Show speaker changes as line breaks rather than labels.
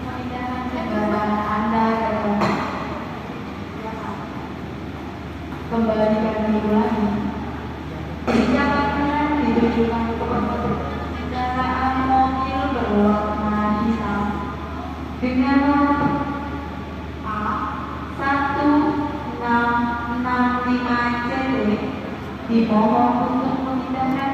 pemindahan kendaraan Anda kembalikan diulangi. Kebijakan ditujukan kepada kendaraan mobil berwarna hitam dengan nomor A1665 CD dimohon untuk memindahkan